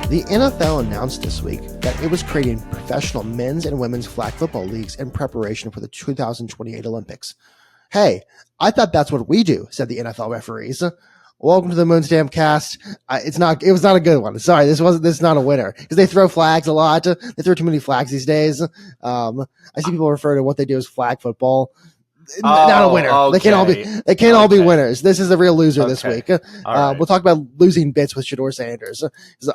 The NFL announced this week that it was creating professional men's and women's flag football leagues in preparation for the 2028 Olympics. Hey, I thought that's what we do, said the NFL referees. Welcome to the Moonstamp cast. It was not a good one. Sorry, this is not a winner because they throw flags a lot. They throw too many flags these days. I see people refer to what they do as flag football. Not a winner. Okay. They can't all be winners. This is the real loser this week. Right. We'll talk about losing bits with Shedeur Sanders.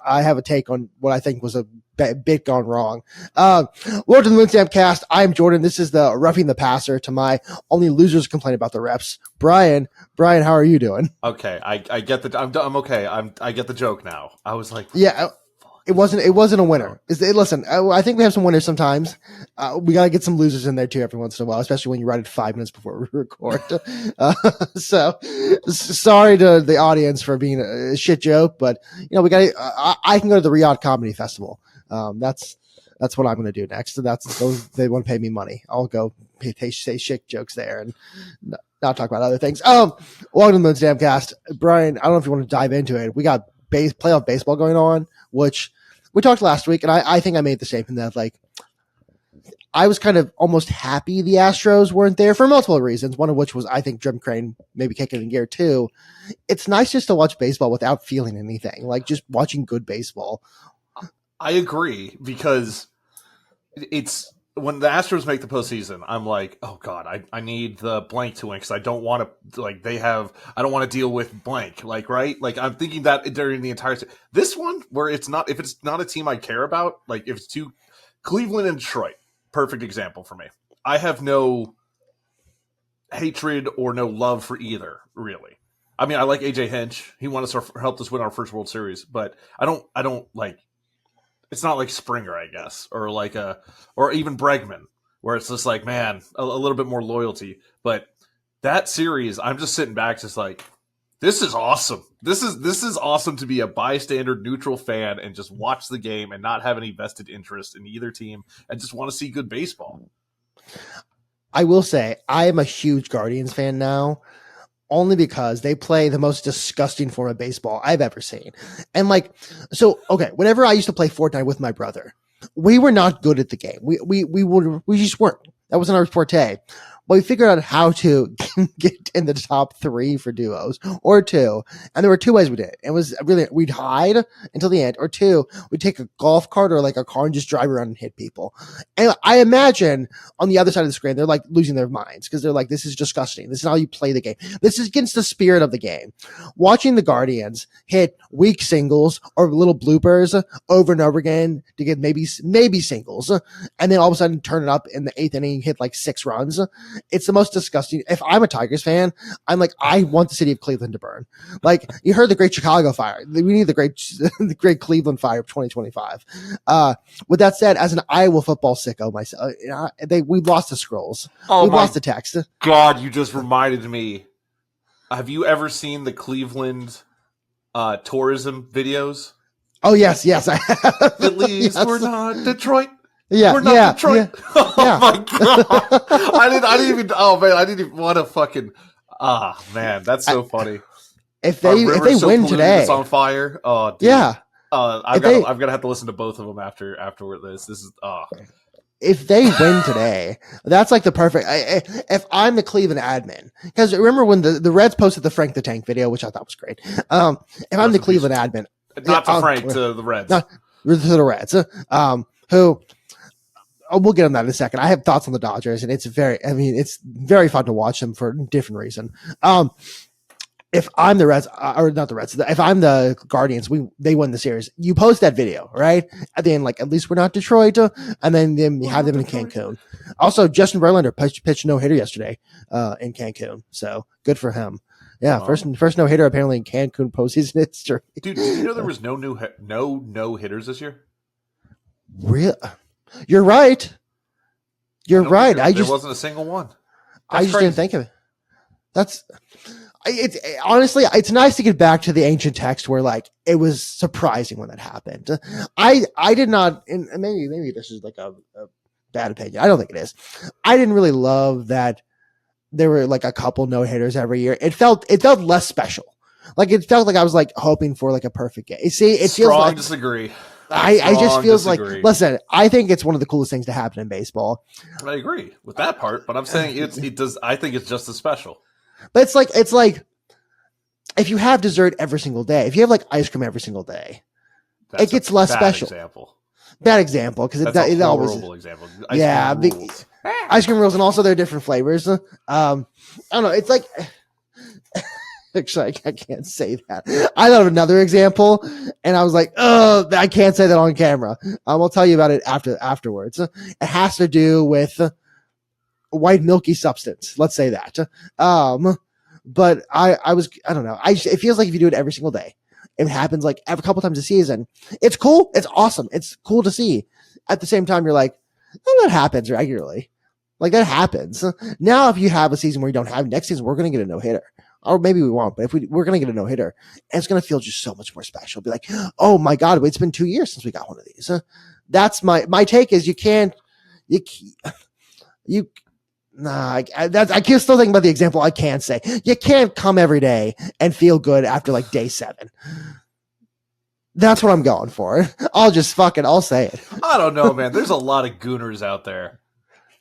I have a take on what I think was a bit gone wrong. Welcome to the Moonstamp cast. I'm Jorden. This is the roughing the passer to my only losers complain about the refs. Brian, how are you doing? Okay, I get the. I'm okay. I get the joke now. I was like, yeah. It wasn't a winner. Listen, I think we have some winners sometimes. We got to get some losers in there too every once in a while, especially when you write it 5 minutes before we record. So sorry to the audience for being a shit joke, but we got. I can go to the Riyadh Comedy Festival. That's what I'm going to do next. They want to pay me money. I'll go say shit jokes there and not talk about other things. Welcome to the Moonstamp cast, Brian. I don't know if you want to dive into it. We got playoff baseball going on, which we talked last week, and I think I made the statement that I was kind of almost happy the Astros weren't there for multiple reasons, one of which was I think Jim Crane maybe kicking in gear too. It's nice just to watch baseball without feeling anything, like just watching good baseball. I agree, because it's when the Astros make the postseason, I'm like, oh god, I need the blank to win because I don't want to I don't want to deal with blank, right? I'm thinking that during the entire this one where if it's not a team I care about, if it's Cleveland and Detroit, perfect example for me. I have no hatred or no love for either, really. I mean, I like AJ Hinch. He helped us win our first World Series, but I don't like. It's not like Springer, I guess, or or even Bregman, where it's just man, a little bit more loyalty. But that series, I'm just sitting back, just this is awesome. This is awesome to be a bystander, neutral fan and just watch the game and not have any vested interest in either team and just want to see good baseball. I will say I am a huge Guardians fan now. Only because they play the most disgusting form of baseball I've ever seen. And whenever I used to play Fortnite with my brother, we were not good at the game. We just weren't. That wasn't our forte. But we figured out how to get in the top 3 for duos or 2. And there were 2 ways we did it. It was really, we'd hide until the end, or 2, we'd take a golf cart or a car and just drive around and hit people. And I imagine on the other side of the screen, they're losing their minds because they're this is disgusting. This is how you play the game. This is against the spirit of the game. Watching the Guardians hit weak singles or little bloopers over and over again to get maybe singles. And then all of a sudden turn it up in the 8th inning, hit 6 runs. It's the most disgusting. If I'm a Tigers fan, I'm I want the city of Cleveland to burn. You heard the Great Chicago Fire. We need the great Cleveland Fire of 2025. With that said, as an Iowa football sicko myself, we lost the scrolls. We lost the text. God, you just reminded me. Have you ever seen the Cleveland tourism videos? Oh yes, I have. At least we're not Detroit. Yeah, we're not Detroit. Yeah, oh my god! I didn't even want to fucking. Man, that's so funny. If they win today, it's on fire. Oh, dude. Yeah. I'm gonna have to listen to both of them after this. This is If they win today, that's the perfect. If I'm the Cleveland admin, because remember when the Reds posted the Frank the Tank video, which I thought was great. If I'm the Cleveland admin, not to Frank, to the Reds, to the Reds, who. Oh, we'll get on that in a second. I have thoughts on the Dodgers, and it's very fun to watch them for a different reason. If I'm the Reds, or not the Reds, if I'm the Guardians, they win the series. You post that video, right? At the end, at least we're not Detroit, and then you have them in Cancun. Also, Justin Verlander pitched no hitter yesterday in Cancun, so good for him. Yeah, first no hitter apparently in Cancun postseason history. Dude, did you know there was no hitters this year? Really? You're right. You're right. There wasn't a single one. I just didn't think of it. Honestly, it's nice to get back to the ancient text where it was surprising when that happened. I did not, and maybe this is a bad opinion. I don't think it is. I didn't really love that there were a couple no hitters every year. It felt less special Like it felt like I was like hoping for like a perfect game. See, it feels Strong like disagree. I just feels disagree. like listen. I think it's one of the coolest things to happen in baseball. I agree with that part, but I'm saying it does. I think it's just as special. But it's like if you have dessert every single day, if you have like ice cream every single day, it gets less special. Example. Bad example because it always example. Ice cream rules, and also they're different flavors. I don't know. It's like actually I can't say that. I thought of another example, and I was like, oh, I can't say that on camera. I'll tell you about it afterwards. It has to do with white milky substance. Let's say that. But I don't know. It feels like if you do it every single day, it happens like a couple times a season. It's cool. It's awesome. It's cool to see. At the same time, you're like, oh, that happens regularly. Like that happens. Now, if you have a season where you don't have, next season, we're going to get a no-hitter. Or maybe we won't, but if we're going to get a no-hitter, and it's going to feel just so much more special. Be like, oh my God, it's been 2 years since we got one of these. That's my take is I can still think about the example. I can't say you can't come every day and feel good after like day 7. That's what I'm going for. I'll say it. I don't know, man. There's a lot of gooners out there.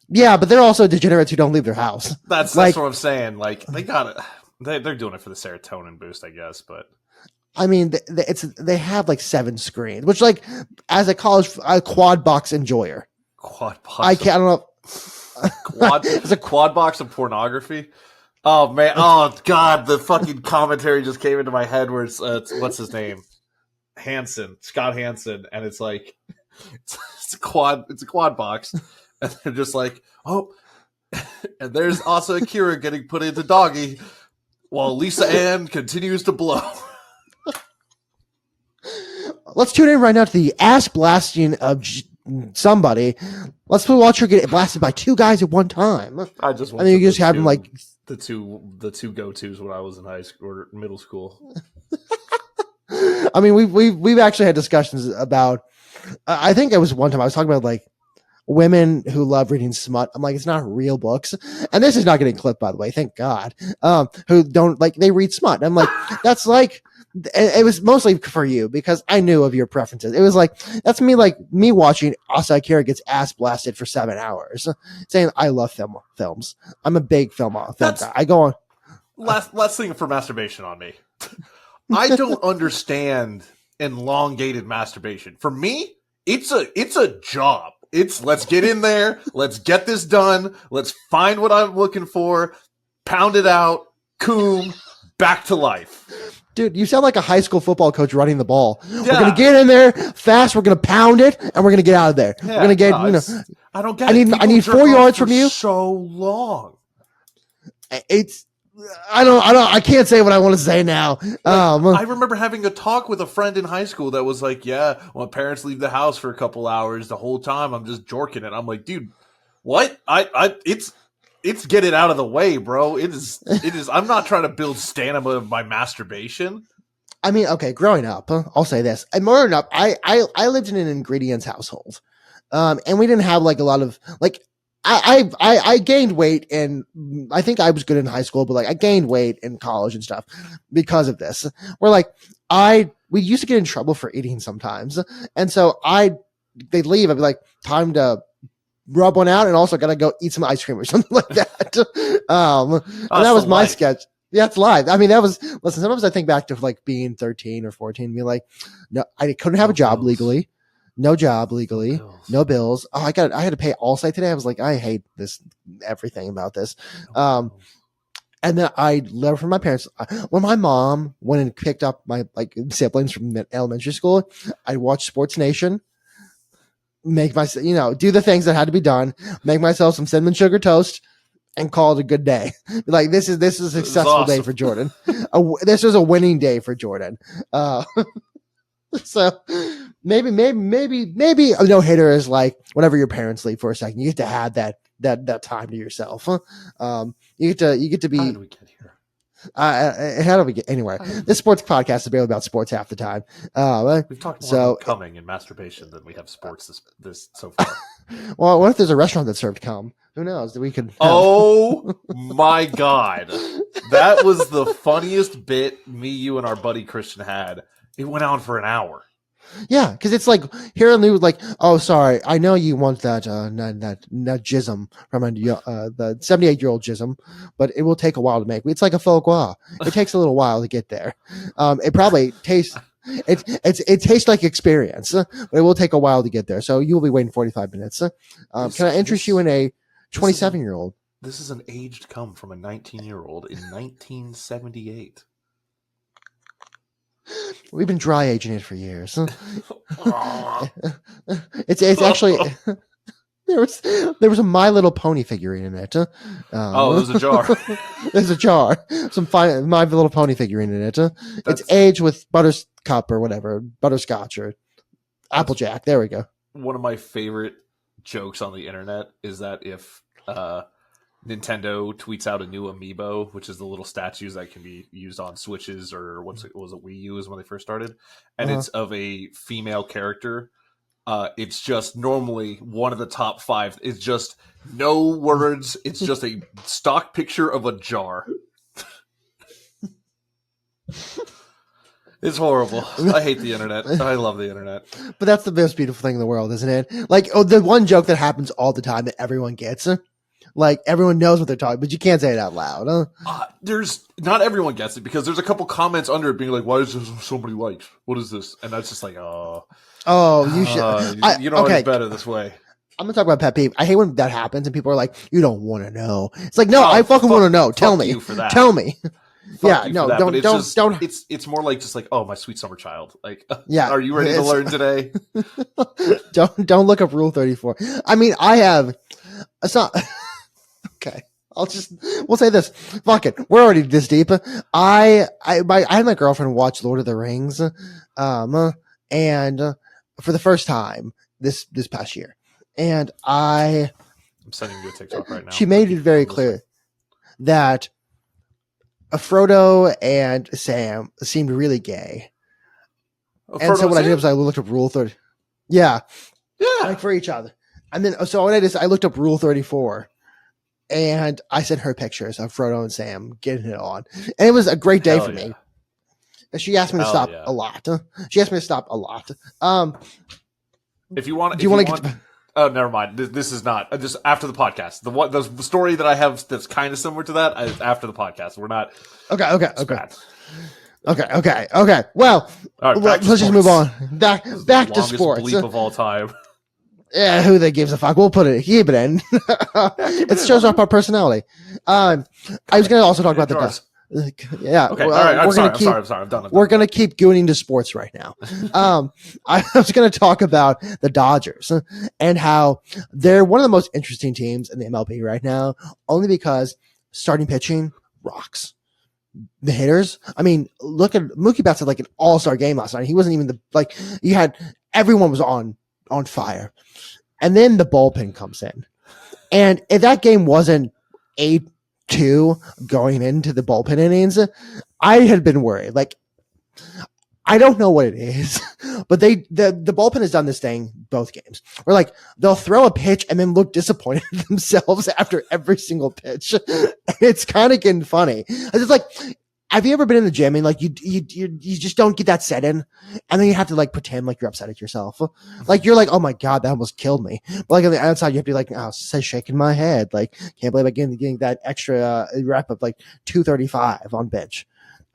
Yeah, but they're also degenerates who don't leave their house. That's what I'm saying. Like they're doing it for the serotonin boost, I guess. But I mean, they have like 7 screens, which like as a quad box enjoyer. Quad box. I don't know. It's a quad box of pornography. Oh man! Oh God! The fucking commentary just came into my head. Where it's what's his name? Scott Hansen, and it's like it's a quad box, and they're just like, oh, and there's also Akira getting put into doggy, while Lisa Ann continues to blow. Let's tune in right now to the ass blasting of somebody. Let's watch her get blasted by 2 guys at one time. I just have them like the two go-tos when I was in high school or middle school. I mean, we've actually had discussions about. I think it was one time I was talking about like women who love reading smut. I'm like, it's not real books, and this is not getting clipped, by the way. Thank God. Who don't like they read smut. I'm like, that's like. It was mostly for you because I knew of your preferences. It was like that's me watching Asa Akira gets ass blasted for 7 hours, saying I love films. I'm a big film guy. I go on. Last thing for masturbation on me. I don't understand elongated masturbation. For me, it's a job. It's let's get in there, let's get this done, let's find what I'm looking for, pound it out, coom, back to life. Dude, you sound like a high school football coach running the ball. Yeah. We're going to get in there fast. We're going to pound it, and we're going to get out of there. Yeah, we're going to get, I don't get it. I need 4 yards from you. So long. I can't say what I want to say now. I remember having a talk with a friend in high school that was like, yeah, when parents leave the house for a couple hours, the whole time I'm just jorking it. I'm like, dude, what? It's get it out of the way, bro. It is. I'm not trying to build stamina of my masturbation. I mean, okay, growing up, I'll say this. And growing up, I lived in an ingredients household. And we didn't have like a lot of like, I gained weight and I think I was good in high school, but like I gained weight in college and stuff because of this. Where like we used to get in trouble for eating sometimes. And so they'd leave. I'd be like, time to rub one out and also gotta go eat some ice cream or something like that. And that was my sketch. Yeah, it's live. I mean, sometimes I think back to like being 13 or 14 and be like, no, I couldn't have a job legally. No job legally. No bills. Oh, I had to pay Allstate today. I was like, I hate everything about this. And then I learned from my parents. When my mom went and picked up my like siblings from elementary school, I watched Sports Nation. Make myself, do the things that had to be done. Make myself some cinnamon sugar toast, and call it a good day. Like this is a successful day for Jorden. This was a winning day for Jorden. So maybe a no hitter is like whenever your parents leave for a second, you get to have that time to yourself. You get to be. How did we get here? How do we get anywhere? This sports podcast is barely about sports half the time. We've talked more about coming and masturbation than we have sports this so far. Well, what if there's a restaurant that served cum? Who knows? We could. Oh my God. That was the funniest bit me, you, and our buddy Christian had. It went on for an hour. Yeah, because it's like here and Lou like, oh, sorry, I know you want that that jism from the 78-year-old jism, but it will take a while to make. It's like a faux gras. It takes a little while to get there. It probably tastes. It tastes like experience, but it will take a while to get there. So you will be waiting 45 minutes. Can I interest you in a 27-year-old? This is an aged cum from a 19-year-old in 1978. We've been dry aging it for years. It's actually there was a My Little Pony figurine in it. There's a jar. There's a jar. Some fine My Little Pony figurine in it. It's aged with butterscup or whatever, butterscotch or Applejack. There we go. One of my favorite jokes on the internet is that if Nintendo tweets out a new amiibo, which is the little statues that can be used on Switches or was it Wii U is when they first started, and it's of a female character. It's just normally one of the top 5. It's just no words. It's just a stock picture of a jar. It's horrible. I hate the internet. I love the internet. But that's the most beautiful thing in the world, isn't it? Like, the one joke that happens all the time that everyone gets. Like, everyone knows what they're talking, but you can't say it out loud. There's not everyone gets it because there's a couple comments under it being like, "Why is there so many likes? What is this?" And that's just like, you should. You know, it's better this way. I'm gonna talk about pet peeve. I hate when that happens and people are like, "You don't want to know." It's like, no, I fucking want to know. Tell me. Tell me. Yeah, no, don't. It's more like just like, oh, my sweet summer child. Like, yeah, are you ready to learn today? Don't look up Rule 34. I mean, I have. It's not. Okay, we'll say this. Fuck it. We're already this deep. I had my girlfriend watch Lord of the Rings, and for the first time this past year, and I'm sending you a TikTok right now. She made it very clear that Frodo and Sam seemed really gay. And so what I did was I looked up Rule 30. Yeah. Like for each other. And then, so what I did is I looked up Rule 34 and I sent her pictures of Frodo and Sam getting it on. And it was a great day for me. She asked me to stop a lot. If you want, oh, never mind. This is not just after the podcast. The story that I have that's kind of similar to that is after the podcast. We're not. Okay. Well, let's just move on. Back to sports. Bleep of all time. Yeah, who that gives a fuck? We'll keep it in. It shows off our personality. I was going to also talk about the best. Yeah. Okay. All right. I'm sorry. I'm done. We're going to keep going into sports right now. I was going to talk about the Dodgers and how they're one of the most interesting teams in the MLB right now, only because starting pitching rocks. The hitters, I mean, look at Mookie Betts had like an all-star game last night. He wasn't even everyone was on fire. And then the bullpen comes in. And if that game wasn't 8-2 going into the bullpen innings, I had been worried. Like, I don't know what it is, but the bullpen has done this thing both games where like they'll throw a pitch and then look disappointed in themselves after every single pitch. It's kind of getting funny. It's like, have you ever been in the gym and like you just don't get that set in, and then you have to like pretend like you're upset at yourself, like you're like, oh my god, that almost killed me. But like on the outside, you have to be like, oh, says shaking my head, like can't believe I'm getting that extra rep of like 235 on bench.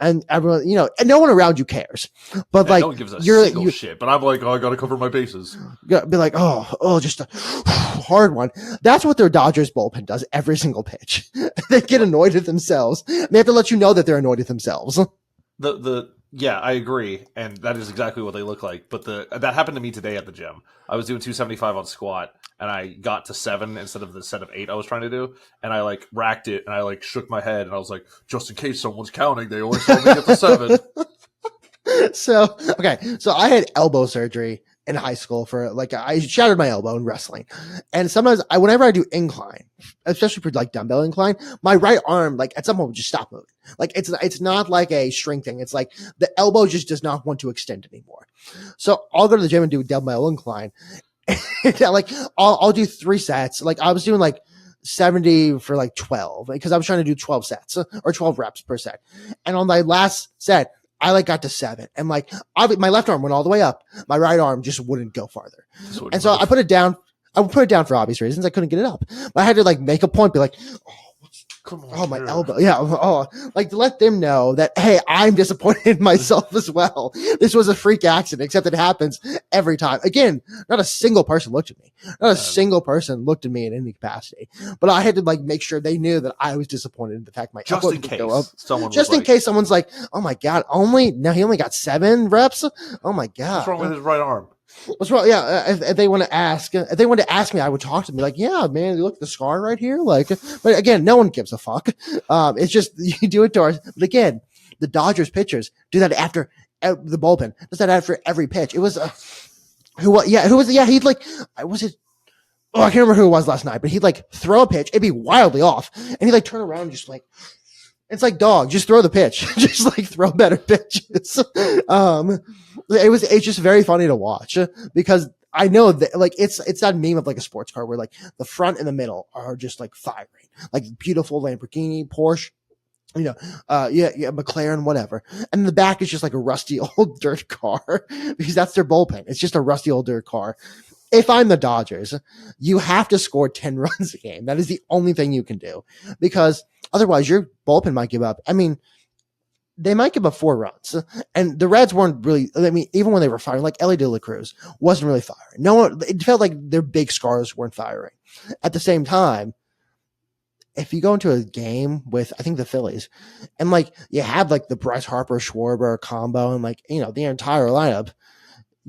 And everyone, and no one around you cares. But like, no one gives a single shit. But I'm like, oh, I got to cover my bases. Be like, oh, just a hard one. That's what their Dodgers bullpen does every single pitch. They get annoyed at themselves. They have to let you know that they're annoyed at themselves. Yeah, I agree, and that is exactly what they look like. But that happened to me today at the gym. I was doing 275 on squat, and I got to 7 instead of the set of 8 I was trying to do, and I like racked it, and I like shook my head, and I was like, just in case someone's counting, they always told me to get to 7. So I had elbow surgery in high school for like I shattered my elbow in wrestling, and sometimes whenever I do incline, especially for like dumbbell incline, my right arm like at some point would just stop moving. Like it's not like a string thing. It's like the elbow just does not want to extend anymore. So I'll go to the gym and do a dumbbell incline. Like I'll do 3 sets. Like I was doing like 70 for like 12 because I was trying to do 12 sets or 12 reps per set. And on my last set, I like got to 7 and like my left arm went all the way up. My right arm just wouldn't go farther. And so I put it down. I would put it down for obvious reasons. I couldn't get it up. But I had to like make a point, be like, Come on, oh, my elbow. Yeah. Like to let them know that, hey, I'm disappointed in myself as well. This was a freak accident, except it happens every time. Again, not a single person looked at me. Not a single person looked at me in any capacity. But I had to like make sure they knew that I was disappointed in the fact my elbow didn't go up. Just in case someone's like, oh my God, he only got 7 reps. Oh my God. What's wrong with his right arm? What's wrong? Yeah, if they want to ask me, I would talk to them. Be like, yeah, man, you look at the scar right here. Like, but again, no one gives a fuck. It's just you do it to our. But again, the Dodgers pitchers do that after the bullpen does that after every pitch. It was who was he'd like was it. Oh, I can't remember who it was last night, but he'd like throw a pitch, it'd be wildly off, and he'd like turn around and just like. It's like, dog, just throw the pitch. Just like throw better pitches. It's just very funny to watch because I know that like it's that meme of like a sports car where like the front and the middle are just like firing, like beautiful Lamborghini, Porsche, McLaren, whatever. And the back is just like a rusty old dirt car because that's their bullpen. It's just a rusty old dirt car. If I'm the Dodgers, you have to score 10 runs a game. That is the only thing you can do because otherwise your bullpen might give up. I mean, they might give up 4 runs and the Reds weren't really, I mean, even when they were firing, like Ellie De La Cruz wasn't really firing. No one, it felt like their big scars weren't firing. At the same time, if you go into a game with, I think the Phillies and like you have like the Bryce Harper, Schwarber combo and like, the entire lineup,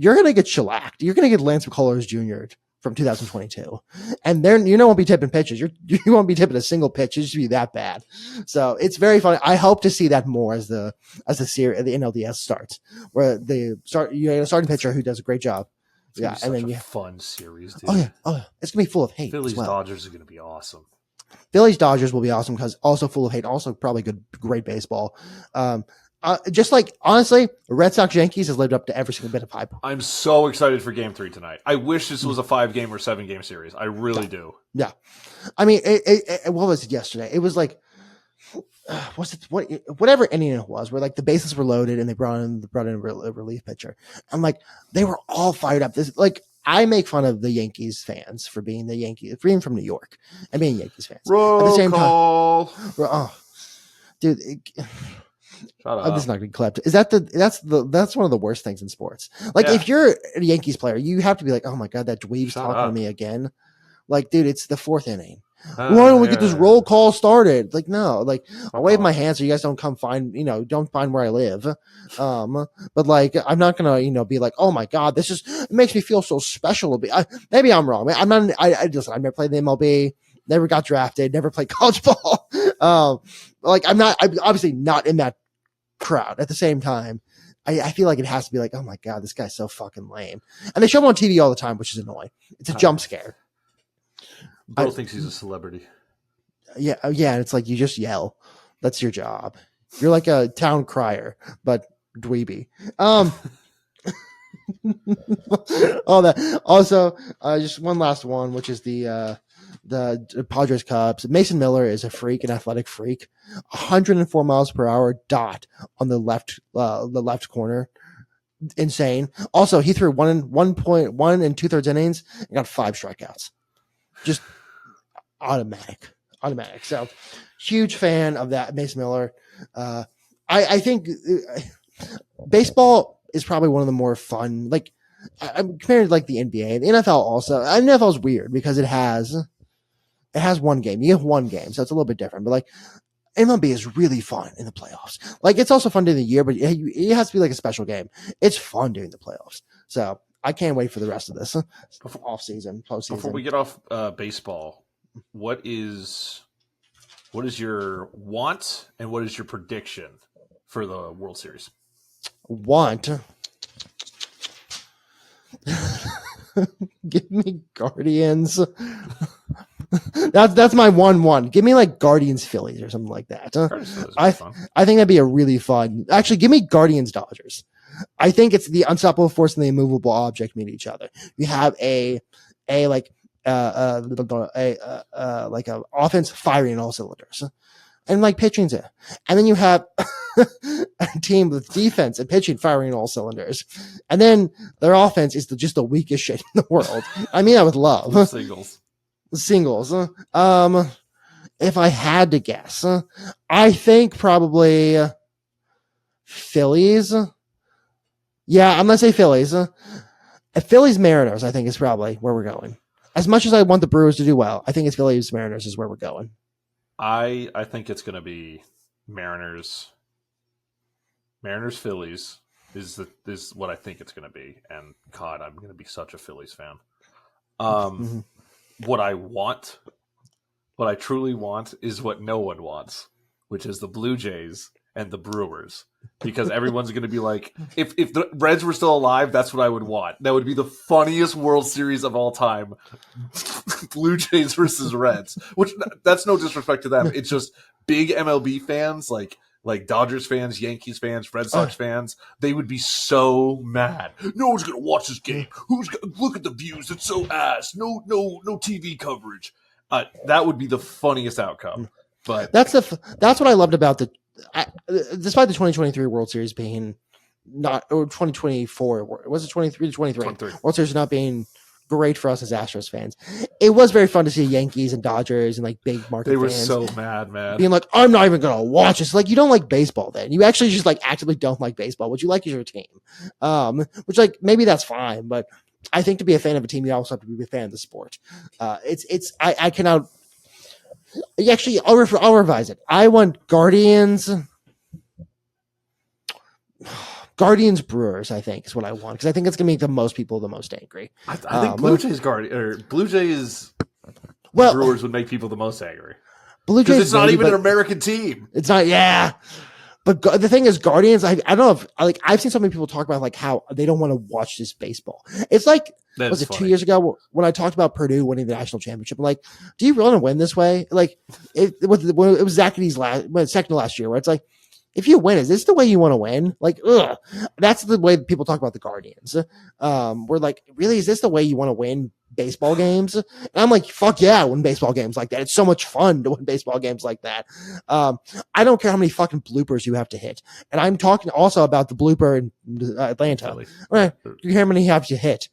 you're going to get shellacked. You're going to get Lance McCullers Jr. from 2022. And then you won't be tipping pitches. You won't be tipping a single pitch. It should be that bad. So it's very funny. I hope to see that more as the series, the NLDS starts, where the starting pitcher who does a great job. Yeah. And then fun series, dude. Oh yeah. It's going to be full of hate. Phillies Dodgers is going to be awesome. Phillies Dodgers will be awesome because also full of hate, also probably great baseball. Just like honestly, Red Sox Yankees has lived up to every single bit of hype. I'm so excited for Game 3 tonight. I wish this was a 5-game or 7-game series. I really do. Yeah, I mean, what was it yesterday? It was like, whatever inning it was, where like the bases were loaded and they brought in a relief pitcher. I'm like, they were all fired up. This like. I make fun of the Yankees fans for being being from New York and being Yankees fans. Roll at the same call. Time, dude. Shut up. I'm just not going to clap. Is that's one of the worst things in sports. Like if you're a Yankees player, you have to be like, oh my God, that dweeb's talking to me again. Like, dude, it's the 4th inning. Why don't we get this roll call started? Like, no, like I'll wave my hand so you guys don't come don't find where I live. But like, I'm not gonna, be like, oh my God, it makes me feel so special. Maybe I'm wrong. I'm not, listen, I've never played the MLB, never got drafted, never played college ball. I'm obviously not in that crowd. At the same time, I feel like it has to be like, oh my God, this guy's so fucking lame. And they show him on TV all the time, which is annoying. It's a jump scare. Bill thinks he's a celebrity. Yeah. And it's like, you just yell. That's your job. You're like a town crier, but dweeby. All that. Also, just one last one, which is the Padres Cubs. Mason Miller is a freak, an athletic freak. 104 miles per hour dot on the left corner. Insane. Also, he threw 1.1 2/3 innings and got 5 strikeouts. Just automatic. So huge fan of that Mason Miller. I think baseball is probably one of the more fun. Like I'm comparing to like the NBA, the NFL also. NFL is weird because it has one game. You have one game, so it's a little bit different. But like MLB is really fun in the playoffs. Like it's also fun during the year, but it has to be like a special game. It's fun during the playoffs. So I can't wait for the rest of this off season, postseason. Before we get off baseball, what is your want and what is your prediction for the World Series? Want Give me Guardians. That's my 1-1. Give me like Guardians Phillies or something like that. I think that'd be a really fun. Actually, give me Guardians Dodgers. I think it's the unstoppable force and the immovable object meet each other. You have a offense firing on all cylinders, and like pitching's it, and then you have a team with defense and pitching firing on all cylinders, and then their offense is just the weakest shit in the world. I mean, I would love singles. If I had to guess, I think probably Phillies. Yeah, I'm gonna say Phillies. Phillies Mariners, I think, is probably where we're going. As much as I want the Brewers to do well, I think it's Phillies Mariners is where we're going. I think it's gonna be Mariners. Mariners Phillies is what I think it's gonna be, and God, I'm gonna be such a Phillies fan. What I truly want is what no one wants, which is the Blue Jays and the Brewers, because everyone's going to be like, if the Reds were still alive, that's what I would want. That would be the funniest World Series of all time. Blue Jays versus Reds, which that's no disrespect to them. It's just big MLB fans, like Dodgers fans, Yankees fans, Red Sox fans. They would be so mad. No one's going to watch this game. Look at the views. It's so ass. No TV coverage. That would be the funniest outcome. But that's what I loved about despite the 2023 World Series being not, or 2024, was it 23 to 23? World Series not being great for us as Astros fans. It was very fun to see Yankees and Dodgers and like big market fans. They were so mad, man. Being like, I'm not even going to watch this. Like, you don't like baseball then. You actually just like actively don't like baseball. What you like is your team. Which like, maybe that's fine, but I think to be a fan of a team, you also have to be a fan of the sport. I cannot. Actually, I'll revise it. I want Guardians Brewers, I think, is what I want, because I think it's going to make the most people the most angry. I think Blue Jays Brewers would make people the most angry. Blue Jays, because it's not even an American team. It's not, yeah. But the thing is, Guardians, I don't know if, like, I've seen so many people talk about like how they don't want to watch this baseball. It's like, was it funny. 2 years ago when I talked about Purdue winning the national championship? I'm like, do you really want to win this way? Like, it was Zachary's second to last year, where it's like, if you win, is this the way you want to win? Like, ugh. That's the way people talk about the Guardians. We're like, really, is this the way you want to win baseball games? And I'm like, fuck yeah, win baseball games like that. It's so much fun to win baseball games like that. I don't care how many fucking bloopers you have to hit. And I'm talking also about the blooper in Atlanta. Right. You hear how many you have to hit.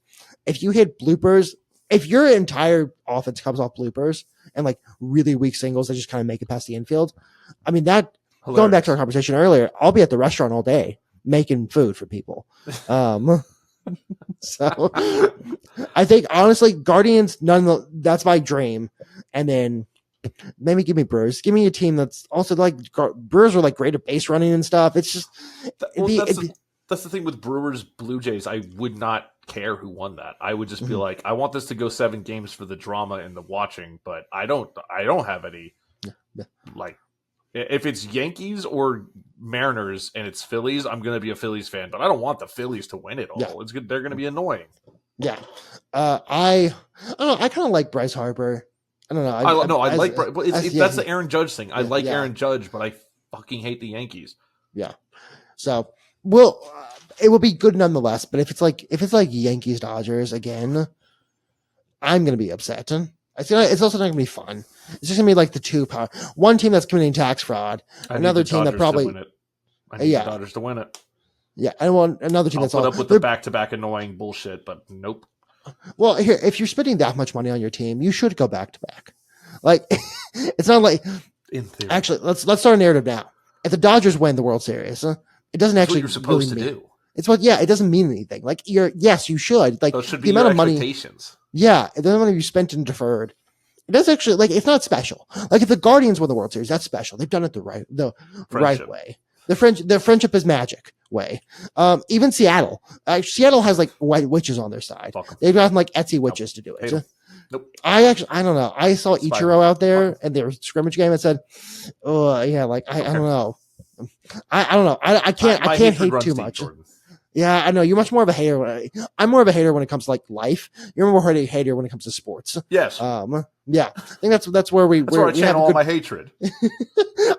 If you hit bloopers, if your entire offense comes off bloopers and like really weak singles that just kind of make it past the infield, I mean, that, hilarious. Going back to our conversation earlier, I'll be at the restaurant all day making food for people. So I think honestly, Guardians, that's my dream. And then maybe give me Brewers. Give me a team that's also like Brewers are like great at base running and stuff. It's just that's the thing with Brewers Blue Jays. I would not care who won that. I would just be like, I want this to go 7 games for the drama and the watching, but I don't have any like. If it's Yankees or Mariners and it's Phillies, I'm going to be a Phillies fan, but I don't want the Phillies to win it all. Yeah. It's good. They're going to be annoying. Yeah. I don't know. I kind of like Bryce Harper. I don't know. I like Bryce. That's the Aaron Judge thing. I like Aaron Judge, but I fucking hate the Yankees. Yeah. So, it will be good nonetheless, but if it's like Yankees Dodgers again, I'm going to be upset. It's also not going to be fun. It's just going to be like the two power. One team that's committing tax fraud. Another team that probably. I need the Dodgers to win it. Yeah, I want another team that's put up with the back-to-back annoying bullshit, but nope. Well, here, if you're spending that much money on your team, you should go back-to-back. Like, it's not like. In theory. Actually, let's start a narrative now. If the Dodgers win the World Series, it doesn't actually. That's what you're supposed to do. It's what, yeah, it doesn't mean anything. Like, yes, you should. Like, those should be the amount of money. Yeah, the amount of money you spent and deferred. It does actually, like, it's not special. Like, if the Guardians win the World Series, that's special. They've done it the right way. The friendship is magic way. Even Seattle. Seattle has, like, white witches on their side. They've gotten, like, Etsy witches to do it. Nope. I don't know. I saw Ichiro out there in their scrimmage game and said, oh, yeah, like, I don't know. I don't know. I can't hate too much. Yeah, I know. You're much more of a hater. I'm more of a hater when it comes to like life. You're more of a hater when it comes to sports. Yes. Yeah. I think that's where we where I channel all my hatred.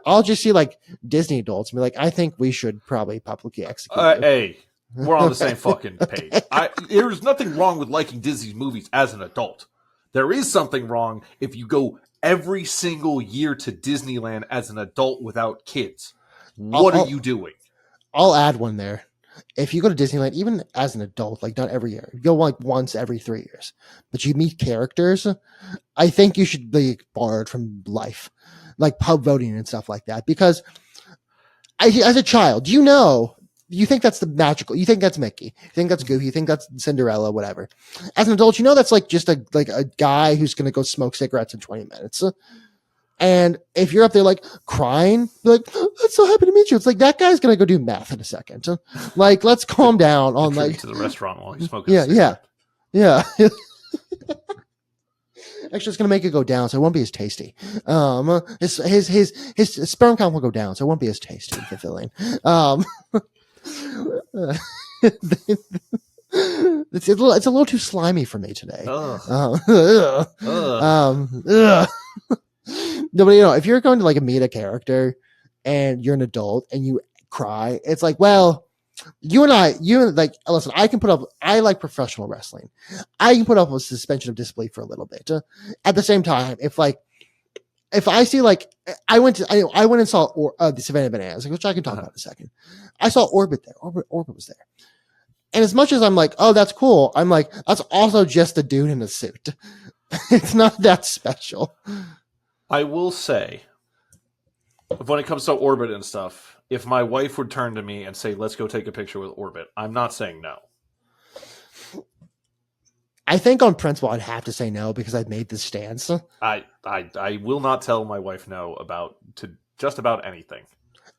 I'll just see like Disney adults and be like, I think we should probably publicly execute. Hey, we're on the same fucking page. There's nothing wrong with liking Disney's movies as an adult. There is something wrong if you go every single year to Disneyland as an adult without kids. What are you doing? I'll add one there. If you go to Disneyland, even as an adult, like not every year, you go like once every 3 years, but you meet characters, I think you should be barred from life, like pub voting and stuff like that. Because as a child, you think that's the magical, you think that's Mickey, you think that's Goofy, you think that's Cinderella, whatever. As an adult, that's like just a guy who's going to go smoke cigarettes in 20 minutes. And if you're up there like crying, you're like, oh, I'm so happy to meet you. It's like that guy's gonna go do meth in a second. Like, let's calm down on like to the restaurant while he's smoking. Yeah. Actually, it's gonna make it go down, so it won't be as tasty. His sperm count will go down, so it won't be as tasty and fulfilling. It's a little too slimy for me today. No, but if you're going to like meet a character and you're an adult and you cry, it's like, well, listen, I like professional wrestling. I can put up a suspension of disbelief for a little bit. At the same time, if I see like, I went and saw the Savannah Bananas, which I can talk about in a second. I saw Orbit there. Orbit was there. And as much as I'm like, oh, that's cool, I'm like, that's also just a dude in a suit. It's not that special. I will say, when it comes to Orbit and stuff, if my wife would turn to me and say, let's go take a picture with Orbit, I'm not saying no. I think on principle, I'd have to say no because I've made this stance. I will not tell my wife no to just about anything.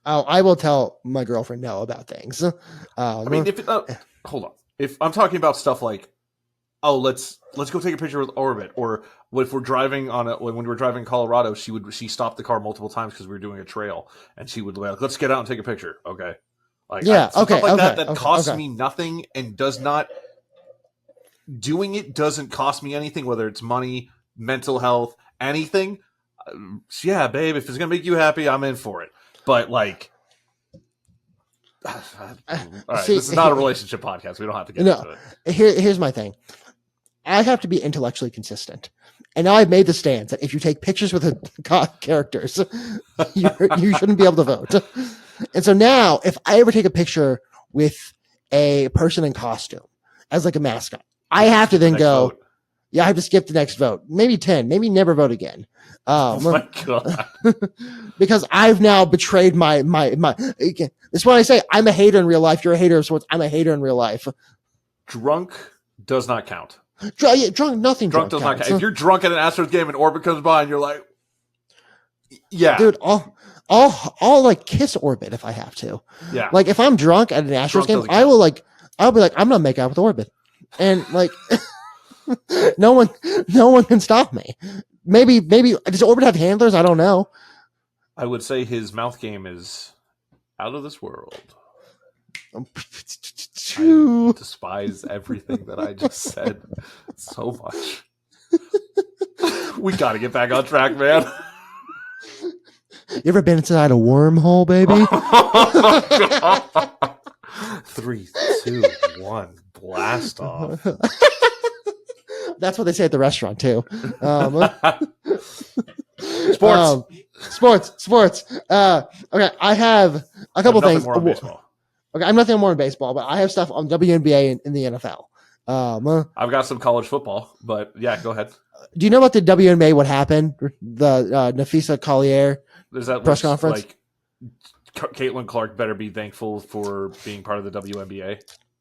Oh, I will tell my girlfriend no about things. Hold on. If I'm talking about stuff like, oh, let's go take a picture with Orbit, or if we're driving when we were driving in Colorado, she stopped the car multiple times because we were doing a trail, and she would be like, let's get out and take a picture. Okay. Stuff like that costs me nothing and does not, doing it doesn't cost me anything, whether it's money, mental health, anything. Yeah, babe, if it's going to make you happy, I'm in for it. But like, all right, this is not a relationship podcast. We don't have to get into it. Here's my thing. I have to be intellectually consistent. And now I've made the stance that if you take pictures with characters, you shouldn't be able to vote. And so now, if I ever take a picture with a person in costume as like a mascot, I have to then go, vote. Yeah, I have to skip the next vote. Maybe 10, maybe never vote again. Oh my God. Because I've now betrayed my. This is what I say. I'm a hater in real life. You're a hater of sports. I'm a hater in real life. Drunk does not count. Drunk does not count. If you're drunk at an Astros game and Orbit comes by and you're like, yeah, dude, I'll like kiss Orbit if I have to. Yeah, like if I'm drunk at an Astros game, I'll be like, I'm gonna make out with Orbit, and like, no one can stop me. Maybe does Orbit have handlers? I don't know. I would say his mouth game is out of this world. I despise everything that I just said so much. We got to get back on track, man. You ever been inside a wormhole, baby? 3, 2, 1, blast off. That's what they say at the restaurant too. Sports. Okay, I have a couple things. More on baseball. Okay, I'm nothing more in baseball, but I have stuff on WNBA in the NFL. I've got some college football, but yeah, go ahead. Do you know about the WNBA? What happened? The Nafisa Collier press conference. Like, Caitlin Clark better be thankful for being part of the WNBA.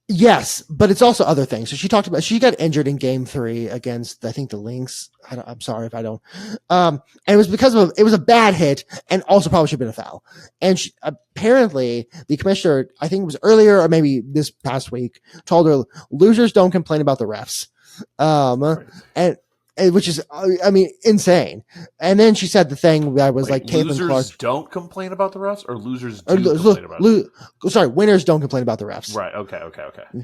Yes, but it's also other things. So she talked about she got injured in Game 3 against I think the Lynx. I'm sorry if I don't. And it was because it was a bad hit, and also probably should have been a foul. And apparently the commissioner, I think it was earlier or maybe this past week, told her losers don't complain about the refs. which is, I mean, insane. And then she said the thing that was like, Caitlin losers Clark don't complain about the refs, or losers do complain about it? Sorry, winners don't complain about the refs. Right. Okay.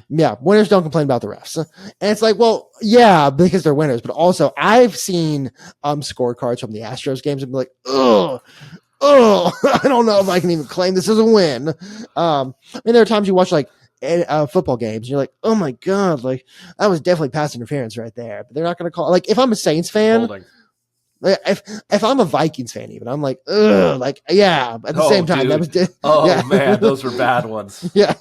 Yeah, winners don't complain about the refs. And it's like, well, yeah, because they're winners. But also, I've seen scorecards from the Astros games and be like, ugh. Oh, I don't know if I can even claim this as a win. I mean, there are times you watch like football games, and you're like, oh my God, like that was definitely pass interference right there. But they're not going to call. Like, if I'm a Saints fan, if I'm a Vikings fan, even I'm like, ugh, like yeah. At the same time, dude. that was man, those were bad ones. Yeah.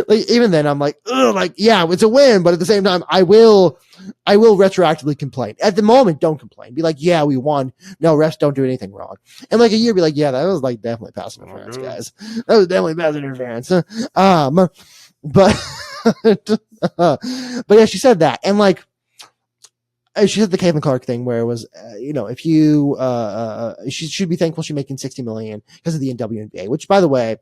Like even then, I'm like, ugh, like yeah, it's a win. But at the same time, I will retroactively complain. At the moment, don't complain. Be like, yeah, we won. No, refs don't do anything wrong. And like a year, be like, yeah, that was like definitely pass interference, guys. That was definitely pass interference. But but yeah, she said that, and like she said the Caitlin Clark thing where it was, if you she should be thankful she's making $60 million because of the WNBA. Which, by the way,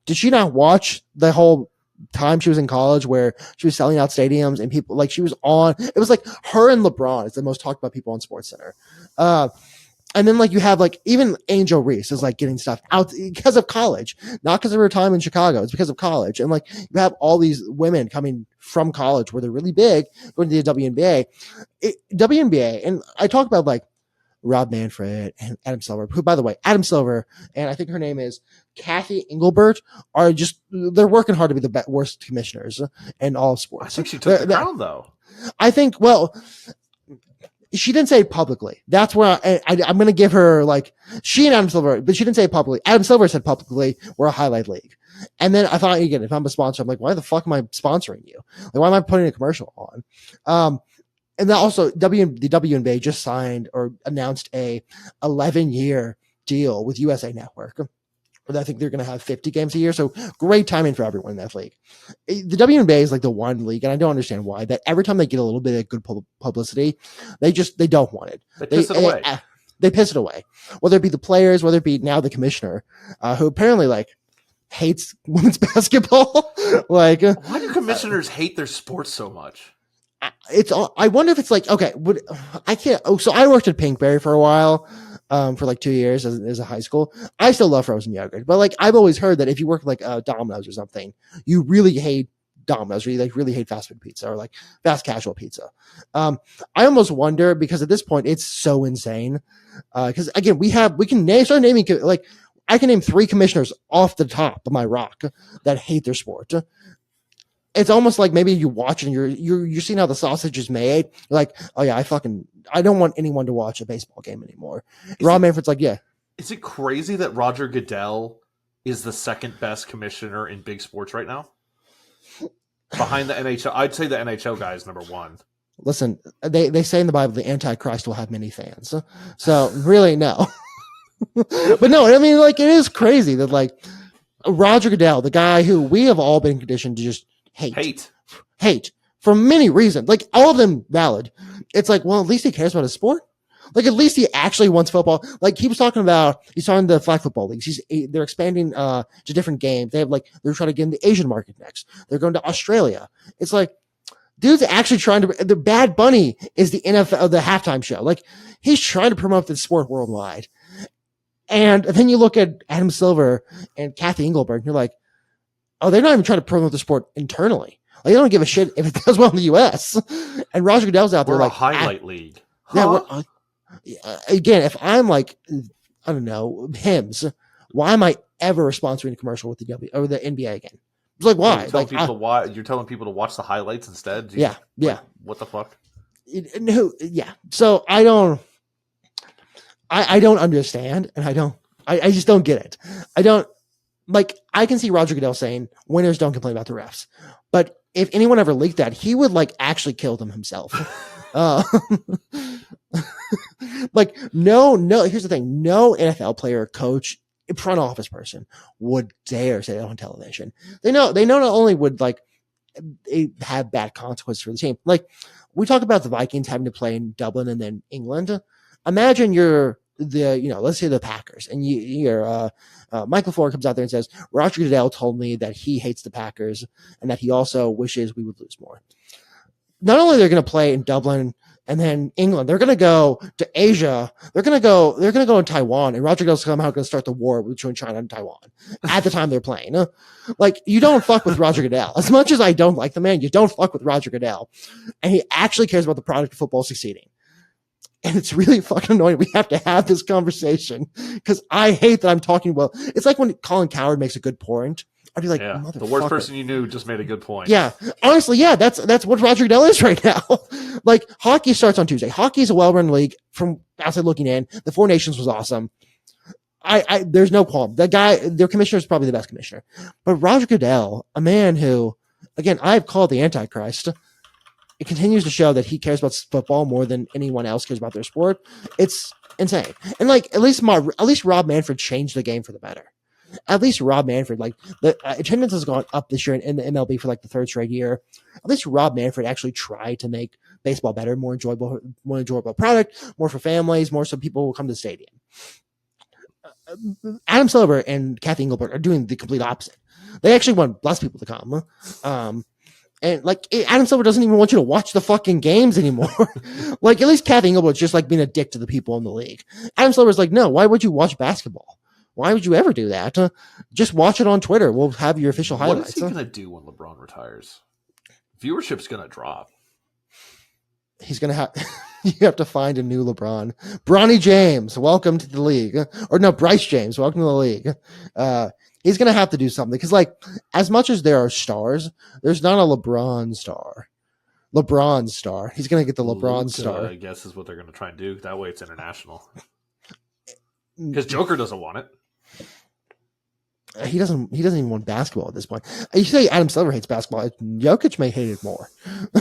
did she not watch the whole time she was in college where she was selling out stadiums and people like she was on? It was like her and LeBron is the most talked about people on SportsCenter. And then like you have like even Angel Reese is like getting stuff out because of college, not because of her time in Chicago. It's because of college. And like you have all these women coming from college where they're really big going to the WNBA. WNBA, and I talk about like Rob Manfred and Adam Silver, who, by the way, Adam Silver, and I think her name is Kathy Engelbert, are just, they're working hard to be the worst commissioners in all sports. I think she took the crown, though. I think, well, she didn't say it publicly. That's where I'm going to give her, like, she and Adam Silver, but she didn't say it publicly. Adam Silver said publicly, we're a highlight league. And then I thought, again, if I'm a sponsor, I'm like, why the fuck am I sponsoring you? Like, why am I putting a commercial on? And then also the WNBA just signed or announced a 11-year deal with USA Network. I think they're going to have 50 games a year. So great timing for everyone in that league. The WNBA is like the one league, and I don't understand why, that every time they get a little bit of good publicity, they don't want it. They piss it away. They piss it away. Whether it be the players, whether it be now the commissioner, who apparently like hates women's basketball. Like, why do commissioners hate their sports so much? I wonder if it's like, okay, I can't. Oh, so I worked at Pinkberry for a while. For like 2 years as a high school. I still love frozen yogurt, but like I've always heard that if you work like Domino's or something, you really hate Domino's, or you like really hate fast food pizza or like fast casual pizza. I almost wonder, because at this point it's so insane. Because again, we can start naming, like I can name 3 commissioners off the top of my rock that hate their sport. It's almost like maybe you watch and you're seeing how the sausage is made. You're like, oh yeah, I don't want anyone to watch a baseball game anymore. Rob Manfred's like, yeah. Is it crazy that Roger Goodell is the second best commissioner in big sports right now? Behind the NHL, I'd say the NHL guy is number 1. Listen, they say in the Bible the Antichrist will have many fans. So really, no. But no, I mean, like, it is crazy that like Roger Goodell, the guy who we have all been conditioned to just hate for many reasons, like all of them valid. It's like, well, at least he cares about his sport. Like, at least he actually wants football. Like, he was talking about, he's talking the flag football leagues. They're expanding to different games. They're trying to get in the Asian market next. They're going to Australia. It's like, dude's actually trying to, the Bad Bunny is the NFL, the halftime show. Like, he's trying to promote the sport worldwide. And then you look at Adam Silver and Kathy Engelbert, and you're like, oh, they're not even trying to promote the sport internally. Like, they don't give a shit if it does well in the U.S. And Roger Goodell's out there we're like a highlight league. Yeah. Again, if I'm like, I don't know, hymns, why am I ever sponsoring a commercial with the NBA again? It's like, why? You're telling people to watch the highlights instead? Yeah. What the fuck? Yeah. So I don't understand, and I just don't get it. I can see Roger Goodell saying winners don't complain about the refs, but if anyone ever leaked that, he would like actually kill them himself. Like, no, here's the thing. No NFL player, coach, front office person would dare say that on television. They know not only would like it have bad consequences for the team. Like, we talk about the Vikings having to play in Dublin and then England. Imagine you're let's say the Packers, and you're Michael Ford comes out there and says, Roger Goodell told me that he hates the Packers and that he also wishes we would lose more. Not only they're going to play in Dublin And then England, they're going to go to Asia. They're going to go in Taiwan, and Roger Goodell's somehow going to start the war between China and Taiwan at the time they're playing. Like, you don't fuck with Roger Goodell. As much as I don't like the man, you don't fuck with Roger Goodell. And he actually cares about the product of football succeeding. And it's really fucking annoying. We have to have this conversation because I hate that I'm talking. Well, it's like when Colin Cowherd makes a good point. I'd be like, the worst person you knew just made a good point. Yeah. Honestly, yeah, that's what Roger Goodell is right now. Like, hockey starts on Tuesday. Hockey is a well-run league from outside looking in. The Four Nations was awesome. There's no qualm. That guy, their commissioner is probably the best commissioner. But Roger Goodell, a man who, again, I've called the Antichrist, it continues to show that he cares about football more than anyone else cares about their sport. It's insane. And like, at least Rob Manfred changed the game for the better. At least Rob Manfred, like, the attendance has gone up this year in the MLB for like the third straight year. At least Rob Manfred actually tried to make baseball better, more enjoyable product, more for families, more so people will come to the stadium. Adam Silver and Kathy Engelbert are doing the complete opposite. They actually want less people to come. And like, Adam Silver doesn't even want you to watch the fucking games anymore. Like, at least Kathy Englebert's just like being a dick to the people in the league. Adam Silver's like, no, why would you watch basketball? Why would you ever do that? Just watch it on Twitter. We'll have your official highlights. What is he going to do when LeBron retires? Viewership's going to drop. He's going to have... You have to find a new LeBron. Bronny James, welcome to the league. Or no, Bryce James, welcome to the league. He's going to have to do something. Because, like, as much as there are stars, there's not a LeBron star. LeBron star. He's going to get the LeBron star. I guess is what they're going to try and do. That way it's international. Because Joker doesn't want it. He doesn't even want basketball at this point. You say Adam Silver hates basketball. Jokic may hate it more.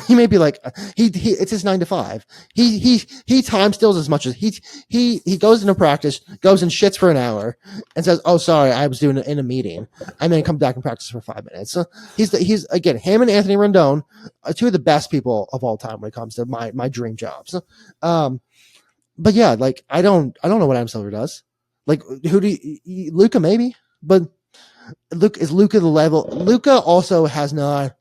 He may be like, it's his 9 to 5. He time steals as much as he goes into practice, goes and shits for an hour and says, oh, sorry, I was doing it in a meeting. And then come back and practice for 5 minutes. So he's again, him and Anthony Rendon are two of the best people of all time when it comes to my dream jobs. But yeah, like, I don't know what Adam Silver does. Like, who do you, Luka maybe, but is Luka the level? Luka also has not.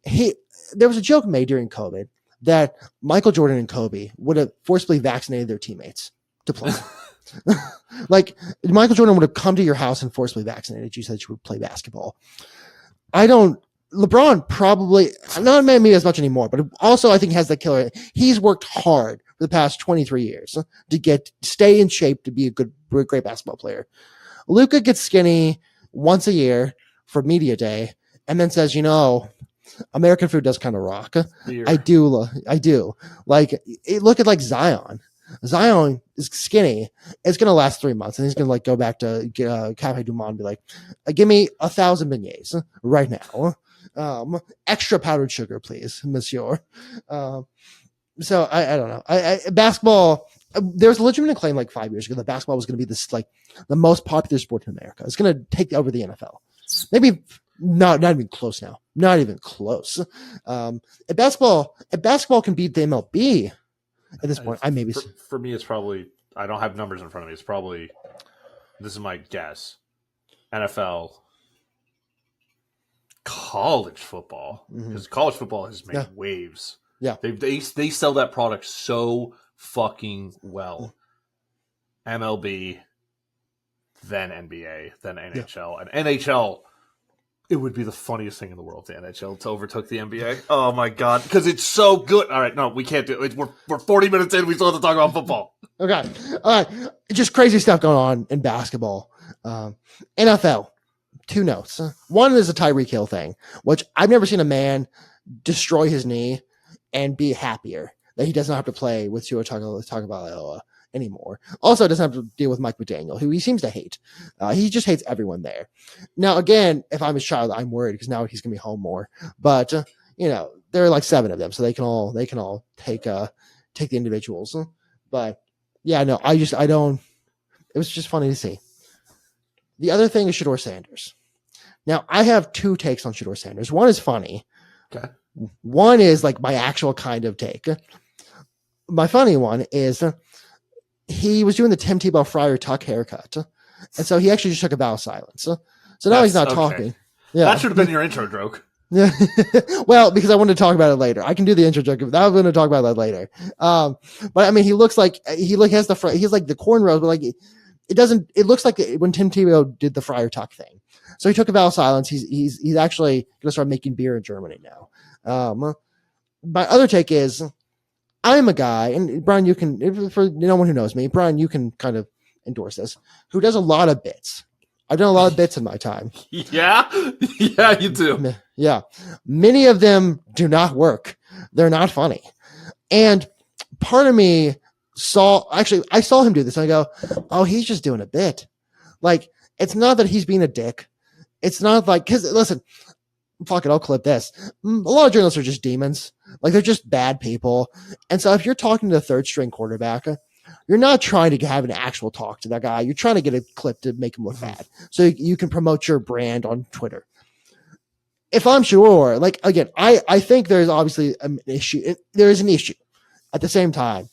There was a joke made during COVID that Michael Jordan and Kobe would have forcibly vaccinated their teammates to play. Like, Michael Jordan would have come to your house and forcibly vaccinated you so that you would play basketball. LeBron probably, not maybe as much anymore, but also I think has the killer. He's worked hard for the past 23 years to stay in shape to be a great basketball player. Luka gets skinny once a year for media day and then says, American food does kind of rock. Beer. I do. Like, look at like Zion. Zion is skinny. It's going to last 3 months and he's going to like go back to Cafe Du Monde and be like, give me 1,000 beignets right now. Extra powdered sugar, please, monsieur. So I don't know. Basketball, there was a legitimate claim like 5 years ago that basketball was going to be this like the most popular sport in America. It's going to take over the NFL. Maybe not even close now. Not even close. If basketball can beat the MLB at this point, for me, it's probably, I don't have numbers in front of me. It's probably, this is my guess, NFL, college football, because college football has made waves. Yeah, they sell that product so fucking well. MLB, then NBA, then NHL, and NHL. It would be the funniest thing in the world if the NHL overtook the NBA. Oh my god, because it's so good. All right, no, we can't do it. We're 40 minutes in. We still have to talk about football. Okay, all right, just crazy stuff going on in basketball. NFL. 2 notes. One is a Tyreek Hill thing, which I've never seen a man destroy his knee and be happier that he doesn't have to play with Tua Tagovailoa anymore. Also, doesn't have to deal with Mike McDaniel, who he seems to hate. He just hates everyone there. Now, again, if I'm his child, I'm worried because now he's gonna be home more. But there are like 7 of them, so they can all take the individuals. But yeah, no, I don't. It was just funny to see. The other thing is Shedeur Sanders. Now, I have 2 takes on Shedeur Sanders. One is funny. Okay. One is like my actual kind of take. My funny one is he was doing the Tim Tebow Friar Tuck haircut. And so he actually just took a vow of silence. So now he's not talking. Yeah. That should have been your intro joke. Yeah. Well, because I wanted to talk about it later. I can do the intro joke. I'm going to talk about that later. But I mean, he looks like he's like the cornrows, but like it doesn't. It looks like when Tim Tebow did the Friar Tuck thing. So he took a vow of silence. He's actually going to start making beer in Germany now. My other take is I'm a guy, and Brian, you can, for no one who knows me, Brian, you can kind of endorse this, who does a lot of bits. I've done a lot of bits in my time. Yeah, yeah, you do. Yeah. Many of them do not work. They're not funny. And part of me I saw him do this and I go, oh, he's just doing a bit. Like, it's not that he's being a dick. It's not like, because listen, fuck it, I'll clip this. A lot of journalists are just demons. Like, they're just bad people. And so if you're talking to the third string quarterback, you're not trying to have an actual talk to that guy. You're trying to get a clip to make him look bad so you can promote your brand on Twitter. If I'm sure, like, again, I think there's obviously an issue. There is an issue. At the same time,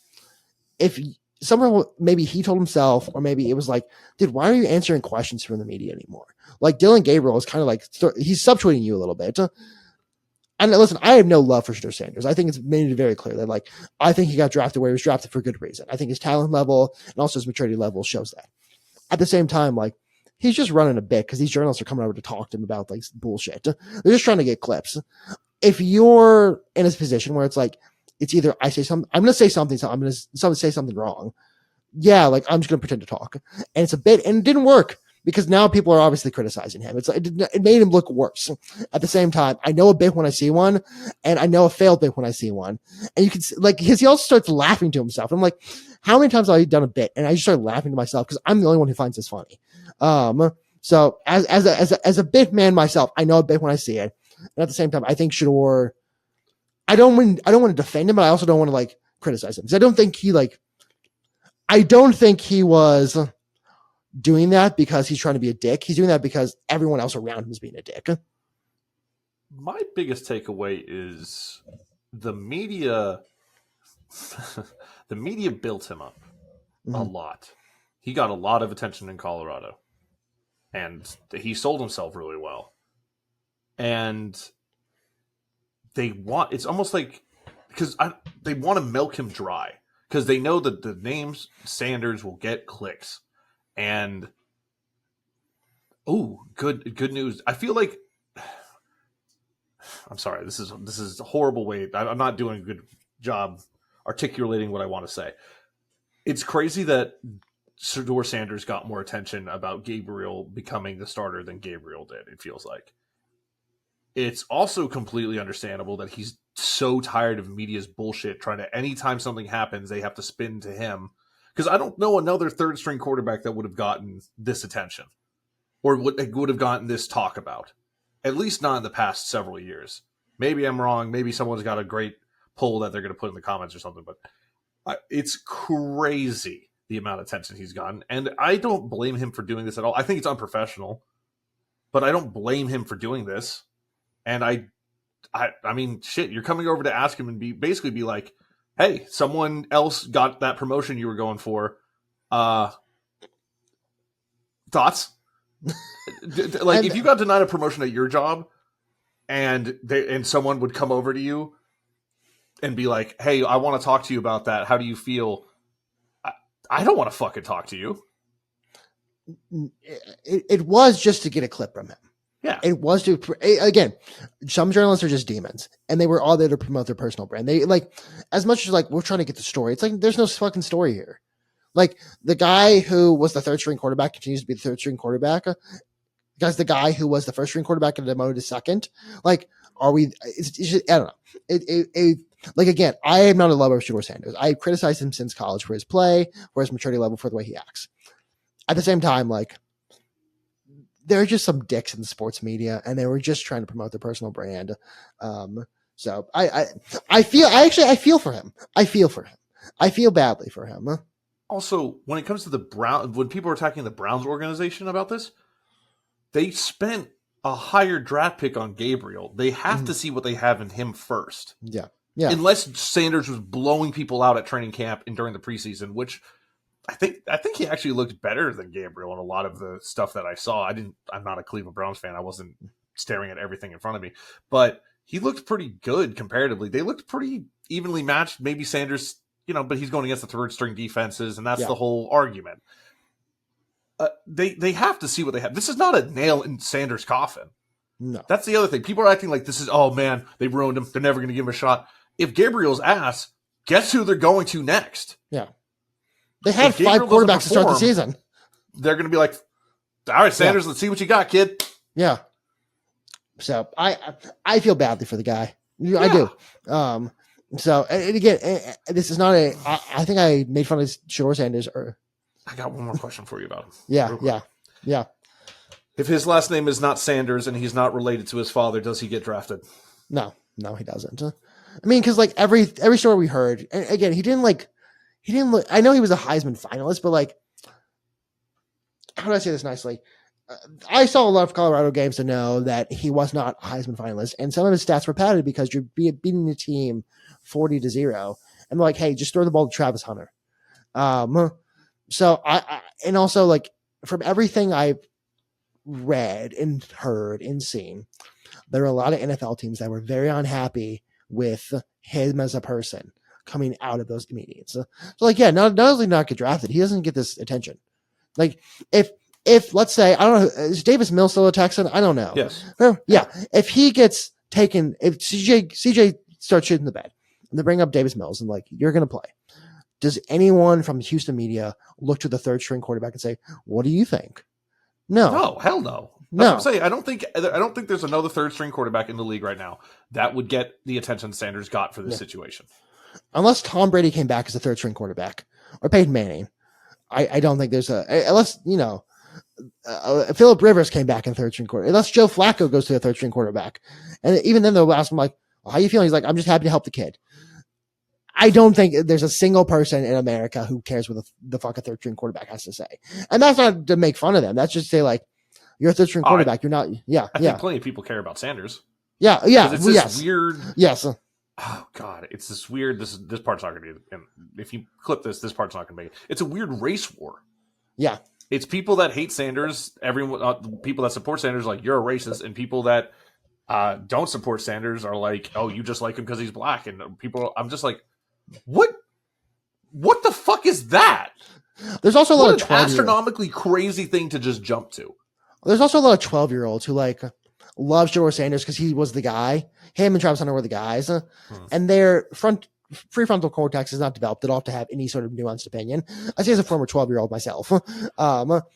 if someone, maybe he told himself, or maybe it was like, dude, why are you answering questions from the media anymore? Like, Dylan Gabriel is kind of like, he's subtweeting you a little bit. And listen, I have no love for Shedeur Sanders. I think it's made it very clear that, like, I think he got drafted where he was drafted for good reason. I think his talent level and also his maturity level shows that. At the same time, like, he's just running a bit because these journalists are coming over to talk to him about, like, bullshit. They're just trying to get clips. If you're in a position where it's like, it's either I say something, I'm going to say something, so I'm going to say something wrong. Yeah, like, I'm just going to pretend to talk. And it's a bit, and it didn't work. Because now people are obviously criticizing him. It made him look worse. At the same time, I know a bit when I see one, and I know a failed bit when I see one. And you can like, because he also starts laughing to himself. I'm like, how many times have I done a bit? And I just start laughing to myself because I'm the only one who finds this funny. So as a bit man myself, I know a bit when I see it. And at the same time, I think Shedeur, I don't want to defend him, but I also don't want to like criticize him because I don't think he was doing that because he's trying to be a dick. He's doing that because everyone else around him is being a dick. My biggest takeaway is the media. The media built him up a lot. He got a lot of attention in Colorado, and he sold himself really well. And it's almost like, because they want to milk him dry because they know that the name Sanders will get clicks. And good news. I feel like, I'm sorry, this is a horrible way. I'm not doing a good job articulating what I want to say. It's crazy that Shedeur Sanders got more attention about Gabriel becoming the starter than Gabriel did, it feels like. It's also completely understandable that he's so tired of media's bullshit, trying to, anytime something happens, they have to spin to him. Because I don't know another third string quarterback that would have gotten this attention or would have gotten this talk about, at least not in the past several years. Maybe I'm wrong. Maybe someone's got a great poll that they're going to put in the comments or something, but it's crazy the amount of attention he's gotten. And I don't blame him for doing this at all. I think it's unprofessional, but I don't blame him for doing this. And I mean, shit, you're coming over to ask him and basically be like, hey, someone else got that promotion you were going for. Thoughts? Like, if you got denied a promotion at your job and someone would come over to you and be like, hey, I want to talk to you about that. How do you feel? I don't want to fucking talk to you. It was just to get a clip from him. Yeah. It was to, again, some journalists are just demons and they were all there to promote their personal brand. They like, as much as like, we're trying to get the story. It's like, there's no fucking story here. Like, the guy who was the third string quarterback continues to be the third string quarterback. Because the guy who was the first string quarterback and demoted to second, like, are we, it's just, I don't know. Like, again, I am not a lover of Shedeur Sanders. I criticized him since college for his play, for his maturity level, for the way he acts. At the same time, like, there are just some dicks in the sports media, and they were just trying to promote their personal brand. So I feel for him. I feel badly for him. Also, when it comes to the Browns, when people are attacking the Browns organization about this, they spent a higher draft pick on Gabriel. They have to see what they have in him first. Yeah. Unless Sanders was blowing people out at training camp and during the preseason, which I think he actually looked better than Gabriel in a lot of the stuff that I saw. I'm not a Cleveland Browns fan. I wasn't staring at everything in front of me. But he looked pretty good comparatively. They looked pretty evenly matched. Maybe Sanders, but he's going against the third string defenses, and that's the whole argument. They have to see what they have. This is not a nail in Sanders' coffin. No. That's the other thing. People are acting like this is, oh man, they ruined him. They're never going to give him a shot. If Gabriel's ass, guess who they're going to next? Yeah. They had 5 quarterbacks to start the season. They're going to be like, all right, Sanders, let's see what you got, kid. Yeah. So I feel badly for the guy. I do. So, and again, this is not I think I made fun of Shedeur Sanders. I got one more question for you about him. Yeah. If his last name is not Sanders and he's not related to his father, does he get drafted? No, he doesn't. I mean, because like every story we heard, and again, he didn't look. I know he was a Heisman finalist, but like, how do I say this nicely? I saw a lot of Colorado games to know that he was not a Heisman finalist, and some of his stats were padded because you're beating the team 40-0, and like, hey, just throw the ball to Travis Hunter. So I and also like from everything I've read and heard and seen, there are a lot of NFL teams that were very unhappy with him as a person coming out of those meetings. So like, yeah, not only not get drafted, he doesn't get this attention. Like if let's say, I don't know, is Davis Mills still a Texan? I don't know. Yes. Yeah. If he gets taken, if CJ starts shitting the bed and they bring up Davis Mills and like, you're going to play. Does anyone from Houston media look to the third string quarterback and say, what do you think? No, hell no. That's what I'm saying. I don't think there's another third string quarterback in the league right now that would get the attention Sanders got for this situation. Unless Tom Brady came back as a third string quarterback or Peyton Manning. I don't think there's unless, Phillip Rivers came back in third string quarterback. Unless Joe Flacco goes to a third string quarterback. And even then they'll ask him like, well, how you feeling? He's like, I'm just happy to help the kid. I don't think there's a single person in America who cares what the fuck a third string quarterback has to say. And that's not to make fun of them. That's just to say like, you're a third string quarterback. You're not. Yeah. I think plenty of people care about Sanders. Yeah. It's this weird. Yes. Oh God, it's this weird. This part's not going to be. And if you clip this part's not going to be. It's a weird race war. Yeah. It's people that hate Sanders. Everyone, people that support Sanders, like you're a racist, and people that don't support Sanders are like, oh, you just like him because he's black. And people, I'm just like, what the fuck is that? There's also a lot of astronomically crazy thing to just jump to. There's also a lot of 12-year-olds who like love Shedeur Sanders because he was the guy. Him and Travis Hunter were the guys, and their prefrontal cortex is not developed enough to have any sort of nuanced opinion. I say as a former 12-year-old myself, there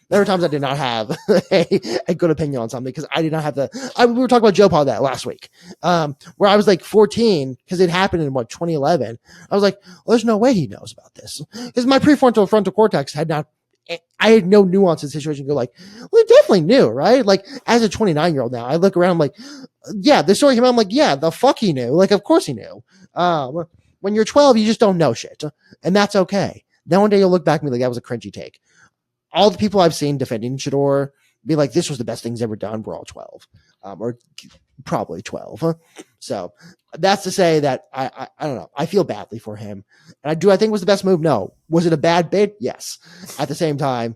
were times I did not have a good opinion on something because I did not have we were talking about Joe Paul that last week, where I was like 14 because it happened in 2011. I was like, well, there's no way he knows about this because my frontal cortex I had no nuance in the situation. Go like, well, he definitely knew, right? Like as a 29-year-old now, I look around, I'm like, yeah, the story came out. I'm like, yeah, the fuck he knew. Like, of course he knew. When you're 12, you just don't know shit, and that's okay. Then one day you'll look back and be like, that was a cringy take. All the people I've seen defending Shedeur be like, this was the best thing he's ever done. We're all 12, or probably 12. So that's to say that I don't know. I feel badly for him. And I think it was the best move? No. Was it a bad bid? Yes. At the same time,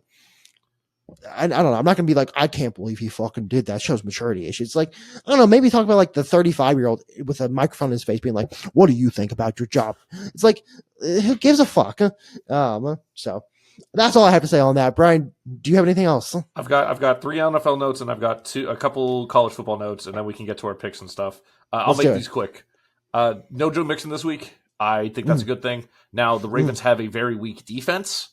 I don't know. I'm not going to be like, I can't believe he fucking did that. It shows maturity issues. It's like, I don't know. Maybe talk about like the 35-year-old with a microphone in his face being like, what do you think about your job? It's like, who gives a fuck? So that's all I have to say on that. Brian, do you have anything else? I've got 3 NFL notes and I've got a couple college football notes, and then we can get to our picks and stuff. I'll make these quick. No Joe Mixon this week. I think that's a good thing. Now the Ravens have a very weak defense,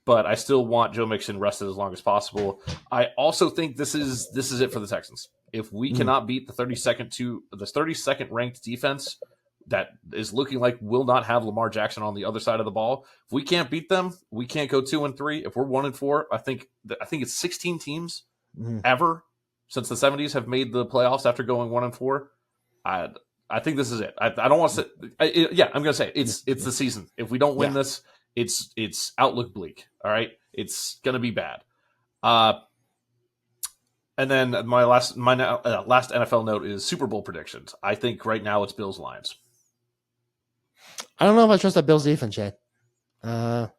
but I still want Joe Mixon rested as long as possible. I also think this is it for the Texans. If we cannot beat the 32nd ranked defense that is looking like will not have Lamar Jackson on the other side of the ball, if we can't beat them, we can't go 2-3. If we're 1-4, I think it's 16 teams ever since the 70s have made the playoffs after going 1-4. I think this is it. I don't want to say, I'm going to say it's the season. If we don't win this, it's outlook bleak. All right. It's going to be bad. And then my last NFL note is Super Bowl predictions. I think right now it's Bills Lions. I don't know if I trust that Bills defense, Jay. I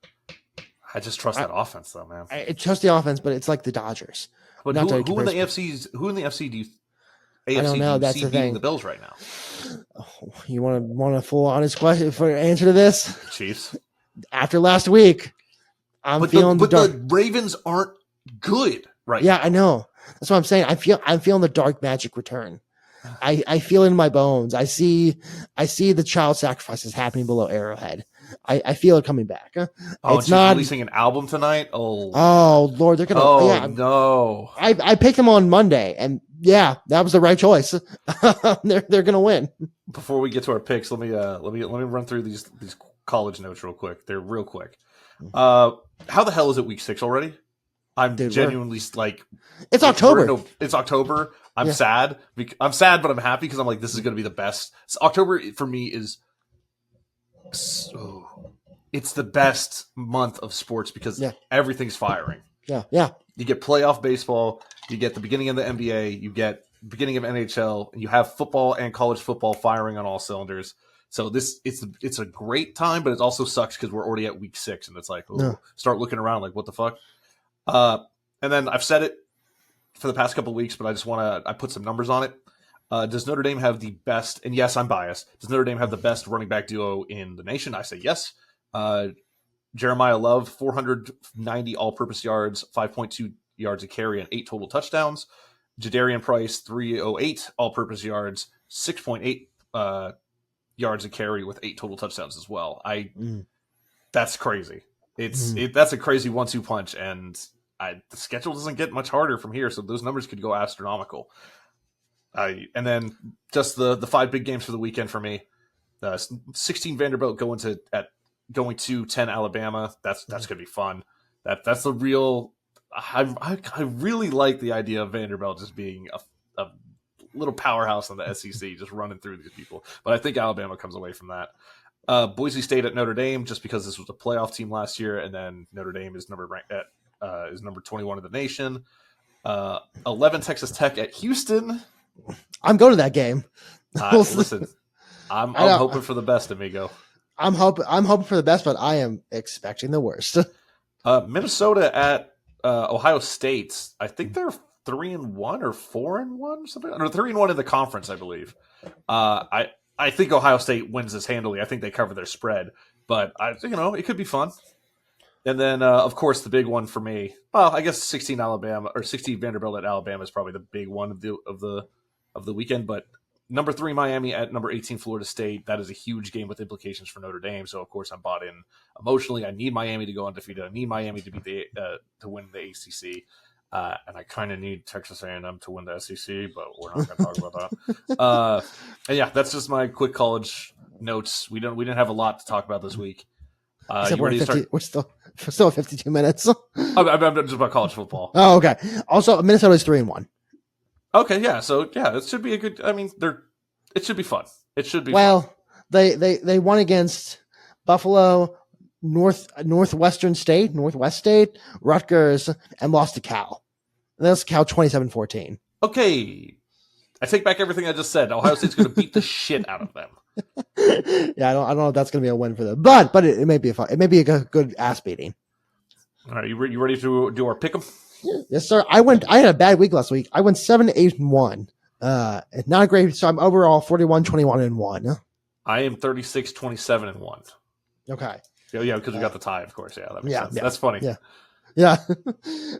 just trust that offense though, man. I trust the offense, but it's like the Dodgers. But who in the AFC do you AFC I don't know. do you That's see the beating thing. the Bills right now? Oh, you want a full honest question for answer to this? Chiefs. After last week, I'm feeling the Ravens aren't good right now. Yeah, I know. That's what I'm saying. I'm feeling the dark magic return. I feel it in my bones. I see the child sacrifices happening below Arrowhead. I feel it coming back. Oh, It's and she's releasing an album tonight? Oh Lord, they're gonna. Oh yeah, no! I picked them on Monday, and yeah, that was the right choice. They're gonna win. Before we get to our picks, let me run through these college notes real quick. They're real quick. How the hell is it week 6 already? I'm genuinely like, it's October. It's October. I'm sad. I'm sad, but I'm happy because I'm like, this is going to be the best. So October for me is it's the best month of sports because everything's firing. Yeah. You get playoff baseball. You get the beginning of the NBA. You get beginning of NHL. And you have football and college football firing on all cylinders. So it's a great time, but it also sucks because we're already at week 6, and it's like, start looking around like, what the fuck? And then I've said it for the past couple of weeks, but I put some numbers on it. Does Notre Dame have the best, and yes, I'm biased, does Notre Dame have the best running back duo in the nation? I say yes. Jeremiah Love, 490 all-purpose yards, 5.2 yards a carry, and 8 total touchdowns. Jadarian Price, 308 all-purpose yards, 6.8 yards a carry with 8 total touchdowns as well. That's crazy. That's a crazy 1-2 punch, and the schedule doesn't get much harder from here, so those numbers could go astronomical. And then just the 5 big games for the weekend for me. 16 Vanderbilt going to 10 Alabama. That's gonna be fun. That's the real. I really like the idea of Vanderbilt just being a little powerhouse in the SEC, just running through these people. But I think Alabama comes away from that. Boise State at Notre Dame, just because this was a playoff team last year, and then Notre Dame is number 21 in the nation. 11 Texas Tech at Houston. I'm going to that game. Listen, I'm hoping for the best, amigo. I'm hoping for the best, but I am expecting the worst. Minnesota at Ohio State. I think they're 3-1 or 4-1, something, or 3-1 in the conference, I believe. I think Ohio State wins this handily. I think they cover their spread, but it could be fun. And then, of course, the big one for me. Well, I guess 16 Vanderbilt at Alabama is probably the big one of the weekend. But number 3 Miami at number 18 Florida State. That is a huge game with implications for Notre Dame. So of course I'm bought in emotionally. I need Miami to go undefeated. I need Miami to beat to win the ACC. And I kind of need Texas A&M to win the SEC, but we're not going to talk about that. And yeah, that's just my quick college notes. We didn't have a lot to talk about this week. We're still 52 minutes. I'm just about college football. Oh, okay. Also, Minnesota is 3-1. Okay, yeah. So yeah, it should be a good. I mean, it should be fun. It should be. Well, fun. They won against Buffalo, Northwest State, Rutgers, and lost to Cal. And that's Cal 27-14. Okay, I take back everything I just said. Ohio State's going to beat the shit out of them. Yeah, I don't know if that's going to be a win for them, but it may be it may be a good ass beating. All right, you ready to do our pick'em? Yes, sir. I had a bad week last week. I went 7-8-1. Not a great. So I'm overall 41-21-1. I am 36-27-1. Okay. Yeah, because we got the tie, of course. Yeah, that makes sense. Yeah. That's funny. Yeah.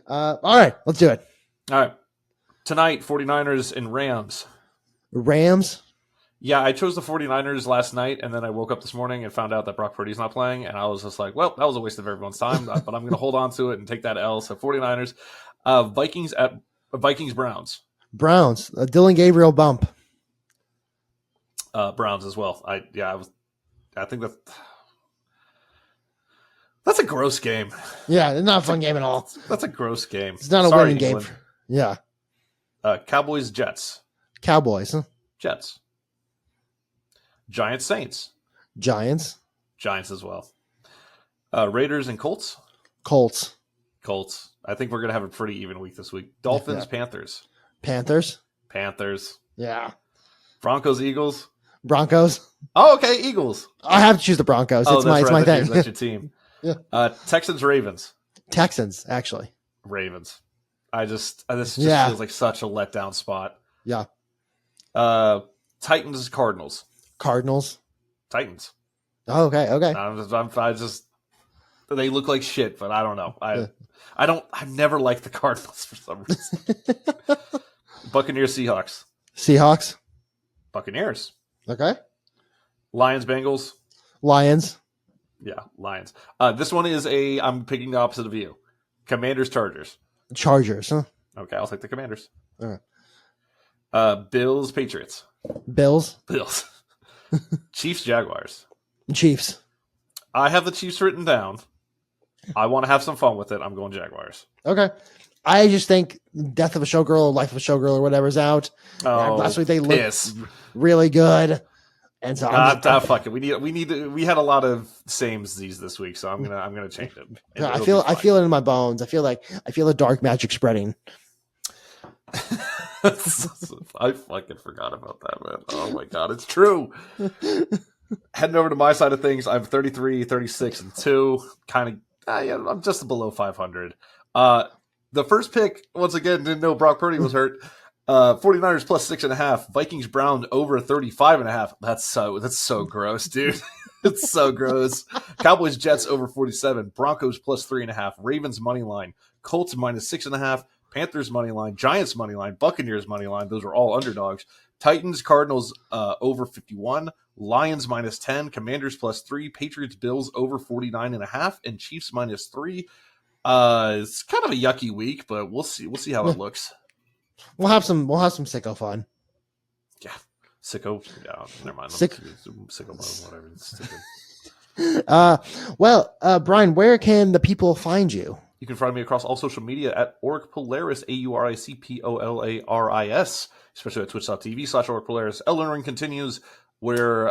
All right, let's do it. All right. Tonight, 49ers and Rams. Rams? Yeah, I chose the 49ers last night, and then I woke up this morning and found out that Brock Purdy's not playing, and I was just like, well, that was a waste of everyone's time, but I'm going to hold on to it and take that L. So 49ers. Vikings Browns. Browns. Dylan Gabriel bump. Browns as well. I think that's a gross game. Yeah, it's not a fun game at all. That's a gross game. It's not a winning game. Yeah. Cowboys Jets. Cowboys. Huh? Jets. Giants Saints. Giants as well. Raiders and Colts. Colts. I think we're gonna have a pretty even week this week. Dolphins Panthers. Panthers. Yeah. Broncos Eagles. Broncos. Oh, okay, Eagles. I have to choose the Broncos. It's my thing. That's your team. Yeah. Texans Ravens. Texans, actually. Ravens. This just feels like such a letdown spot. Yeah. Titans, Cardinals. Cardinals. Titans. Oh, okay. I just they look like shit, but I don't know. I've never liked the Cardinals for some reason. Buccaneers, Seahawks. Seahawks. Buccaneers. Okay. Lions, Bengals. Lions. Yeah, Lions. This one is I'm picking the opposite of you. Commanders, Chargers. Chargers, huh? Okay, I'll take the Commanders. All right. Bills, Patriots. Bills. Chiefs, Jaguars. Chiefs. I have the Chiefs written down. I want to have some fun with it. I'm going Jaguars. Okay. I just think Death of a Showgirl or Life of a Showgirl or whatever's out. Oh, last week they looked really good. And so fuck it. We had a lot of samesies this week, so I'm gonna change it. I feel it in my bones. I feel the dark magic spreading. I fucking forgot about that, man. Oh my god, it's true. Heading over to my side of things, I'm 33, 36, and 2. I'm just below 500. The first pick, once again, didn't know Brock Purdy was hurt. 49ers plus 6.5. Vikings Brown over 35.5. That's so gross, dude. It's so gross. Cowboys Jets over 47. Broncos plus 3.5. Ravens money line. Colts minus 6.5. Panthers money line. Giants money line. Buccaneers money line. Those are all underdogs. Titans Cardinals over 51. Lions minus 10. Commanders plus 3. Patriots Bills over 49.5. And Chiefs minus 3. It's kind of a yucky week, but we'll see how it looks. We'll have some sicko fun. Yeah, sicko. Yeah, never mind. Sicko mode, whatever. Brian, where can the people find you? You can find me across all social media at Auric Polaris, AURICPOLARIS, especially at twitch.tv/Auric Polaris. Elden Ring continues. We're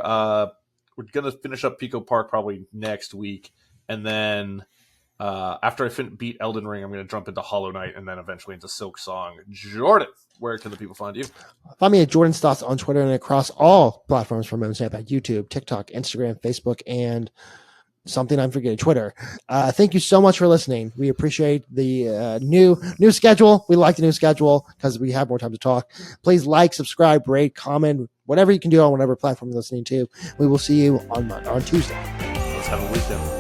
gonna finish up Pico Park probably next week, and then. After I beat Elden Ring, I'm going to jump into Hollow Knight and then eventually into Silk Song. Jorden, where can the people find you? Find me at Jordan's Thoughts on Twitter and across all platforms from Snap at YouTube, TikTok, Instagram, Facebook, and something I'm forgetting, Twitter. Thank you so much for listening. We appreciate the new schedule. We like the new schedule because we have more time to talk. Please like, subscribe, rate, comment, whatever you can do on whatever platform you're listening to. We will see you on Tuesday. Let's have a weekend.